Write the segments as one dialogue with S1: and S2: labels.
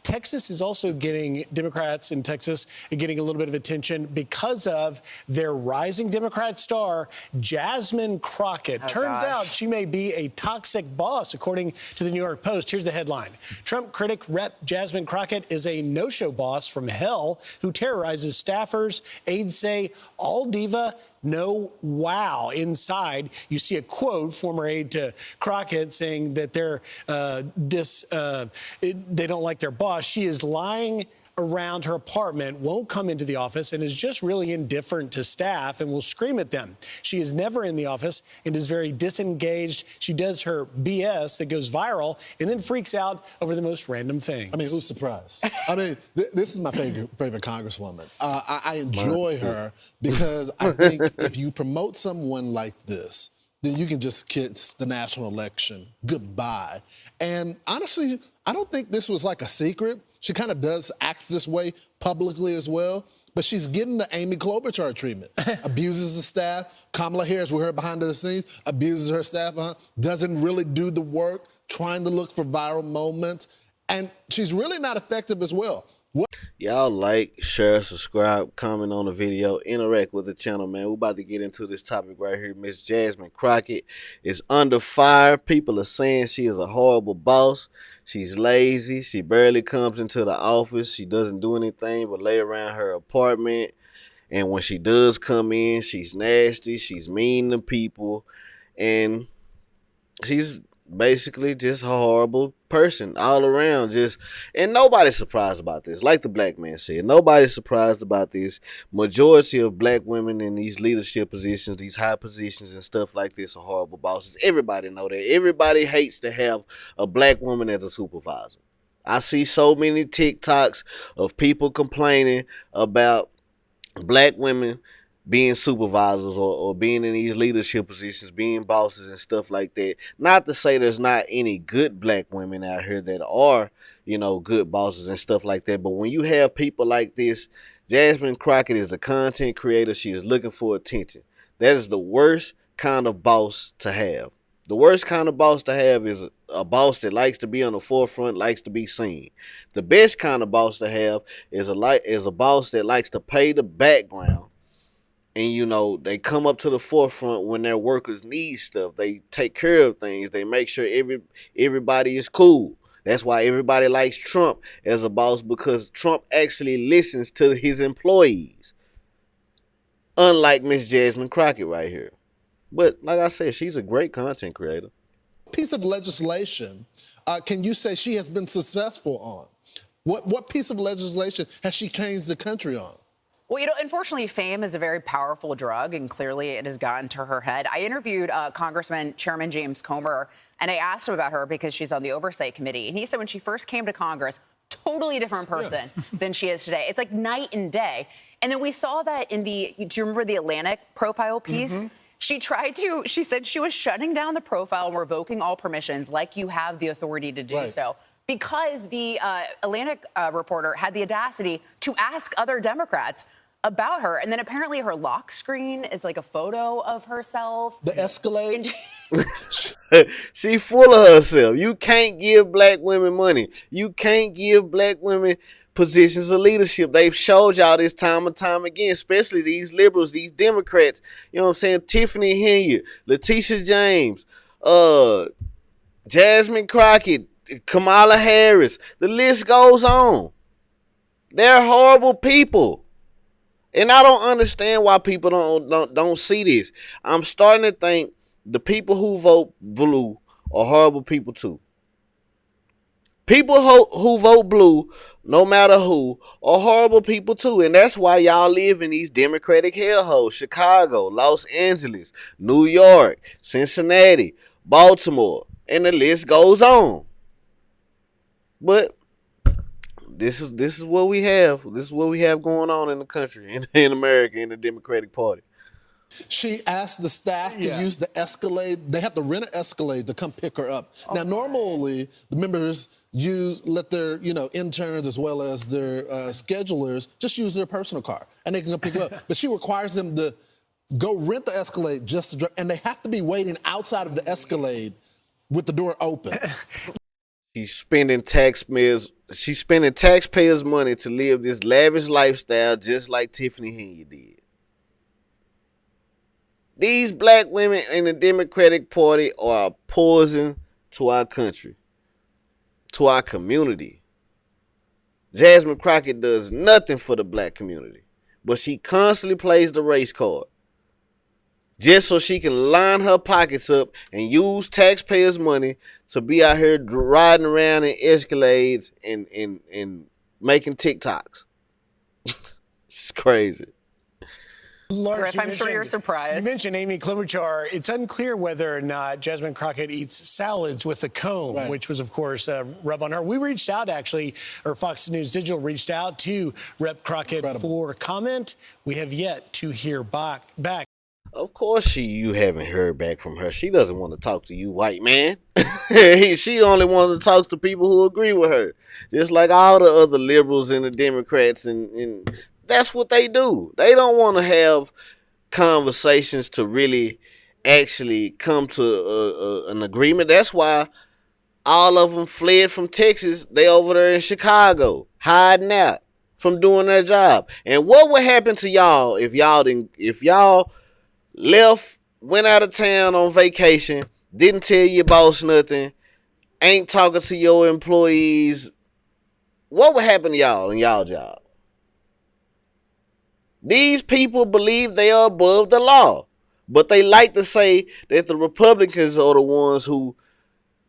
S1: Texas is also getting, Democrats in Texas are getting a little bit of attention because of their rising Democrat star, Jasmine Crockett. Turns out she may be a toxic boss, according to the New York Post. Here's the headline. Trump critic Rep. Jasmine Crockett is a no-show boss from hell who terrorizes staffers. Aides say, all diva, no wow. Inside, you see a quote, former aide to Crockett, saying that they don't like their boss. She is lying around her apartment, won't come into the office, and is just really indifferent to staff and will scream at them. She is never in the office and is very disengaged. She does her BS that goes viral and then freaks out over the most random things.
S2: I mean, who's surprised? I mean, this is my favorite Congresswoman. I enjoy her because I think if you promote someone like this, then you can just kiss the national election goodbye. And honestly, I don't think this was like a secret. She kind of does act this way publicly as well, but she's getting the Amy Klobuchar treatment. Abuses the staff. Kamala Harris, we heard behind the scenes, abuses her staff, doesn't really do the work, trying to look for viral moments, and she's really not effective as well.
S3: Y'all like, share, subscribe, comment on the video, interact with the channel, man. We're about to get into this topic right here. Miss Jasmine Crockett is under fire. People are saying she is a horrible boss. She's lazy. She barely comes into the office. She doesn't do anything but lay around her apartment. And when she does come in, she's nasty. She's mean to people. And she's basically just a horrible person all around. And nobody's surprised about this. Like the black man said, nobody's surprised about this. Majority of black women in these leadership positions, these high positions and stuff like this are horrible bosses. Everybody know that. Everybody hates to have a black woman as a supervisor. I see so many TikToks of people complaining about black women being supervisors or being in these leadership positions, being bosses and stuff like that. Not to say there's not any good black women out here that are, good bosses and stuff like that. But when you have people like this, Jasmine Crockett is a content creator. She is looking for attention. That is the worst kind of boss to have. The worst kind of boss to have is a boss that likes to be on the forefront, likes to be seen. The best kind of boss to have is a boss that likes to pay the background. And, they come up to the forefront when their workers need stuff. They take care of things. They make sure everybody is cool. That's why everybody likes Trump as a boss, because Trump actually listens to his employees. Unlike Miss Jasmine Crockett right here. But like I said, she's a great content creator.
S2: Piece of legislation can you say she has been successful on? What piece of legislation has she changed the country on?
S4: Well, unfortunately, fame is a very powerful drug, and clearly it has gotten to her head. I interviewed Chairman James Comer, and I asked him about her because she's on the Oversight Committee. And he said when she first came to Congress, totally different person than she is today. It's like night and day. And then we saw that do you remember the Atlantic profile piece? Mm-hmm. She said she was shutting down the profile and revoking all permissions like you have the authority to do so. Because the Atlantic reporter had the audacity to ask other Democrats about her. And then apparently her lock screen is like a photo of herself.
S2: The Escalade.
S3: She full of herself. You can't give black women money. You can't give black women positions of leadership. They've showed y'all this time and time again, especially these liberals, these Democrats. You know what I'm saying? Tiffany Henyard, Letitia James, Jasmine Crockett, Kamala Harris. The list goes on. They're horrible people. And I don't understand why people don't see this. I'm starting to think the people who vote blue are horrible people too. People who vote blue, no matter who, are horrible people too. And that's why y'all live in these Democratic hellholes. Chicago, Los Angeles, New York, Cincinnati, Baltimore, and the list goes on. But this is what we have. This is what we have going on in the country, in America, in the Democratic Party.
S2: She asked the staff to use the Escalade. They have to rent an Escalade to come pick her up. Now, normally, the members let their interns as well as their schedulers just use their personal car, and they can come pick her up. But she requires them to go rent the Escalade just to drive, and they have to be waiting outside of the Escalade with the door open.
S3: She's spending taxpayers' money to live this lavish lifestyle just like Tiffany Henry did. These black women in the Democratic Party are a poison to our country, to our community. Jasmine Crockett does nothing for the black community, but she constantly plays the race card just so she can line her pockets up and use taxpayers' money to be out here riding around in Escalades and making TikToks. It's crazy.
S1: Lawrence,
S4: Griff, I'm sure you're surprised.
S1: You mentioned Amy Klobuchar. It's unclear whether or not Jasmine Crockett eats salads with a comb, right, which was, of course, a rub on her. We reached out, actually, or Fox News Digital reached out to Rep. Crockett for comment. We have yet to hear back.
S3: Of course you haven't heard back from her. She doesn't want to talk to you, white man. She only wants to talk to people who agree with her. Just like all the other liberals and the Democrats, and that's what they do. They don't want to have conversations to really actually come to an agreement. That's why all of them fled from Texas. They over there in Chicago, hiding out from doing their job. And what would happen to y'all if y'all left, went out of town on vacation, didn't tell your boss nothing, ain't talking to your employees? What would happen to y'all in y'all job? These people believe they are above the law, but they like to say that the Republicans are the ones who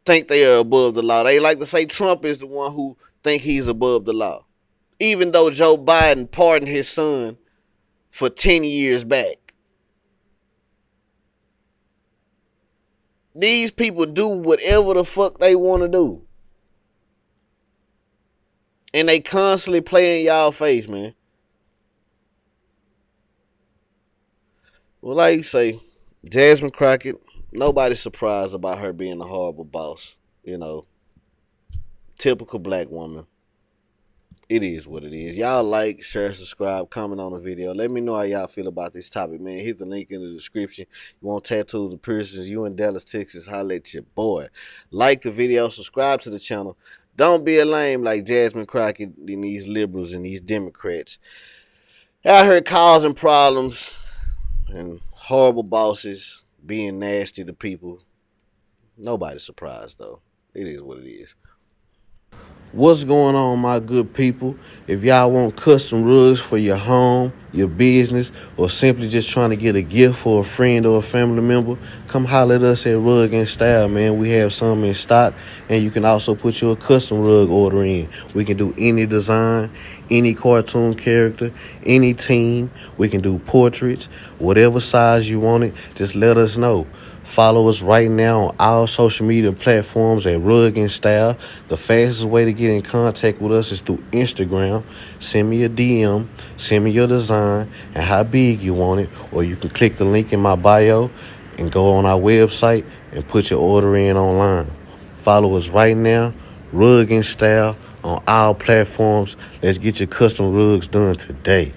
S3: think they are above the law. They like to say Trump is the one who think he's above the law, even though Joe Biden pardoned his son for 10 years back. These people do whatever the fuck they want to do. And they constantly play in y'all face, man. Well, like you say, Jasmine Crockett, nobody's surprised about her being a horrible boss. You know, typical black woman. It is what it is. Y'all like, share, subscribe, comment on the video. Let me know how y'all feel about this topic, man. Hit the link in the description. You want tattoos or piercings, you in Dallas, Texas, holla at your boy. Like the video, subscribe to the channel. Don't be a lame like Jasmine Crockett and these liberals and these Democrats out here causing problems and horrible bosses being nasty to people. Nobody's surprised, though. It is what it is. What's going on, my good people? If y'all want custom rugs for your home, your business, or simply just trying to get a gift for a friend or a family member, come holler at us at Rug and Style, man. We have some in stock, and you can also put your custom rug order in. We can do any design, any cartoon character, any team. We can do portraits, whatever size you want it, just let us know. Follow us right now on all social media platforms at Rug and Style. The fastest way to get in contact with us is through Instagram. Send me a DM, send me your design and how big you want it, or you can click the link in my bio and go on our website and put your order in online. Follow us right now, Rug and Style, on all platforms. Let's get your custom rugs done today.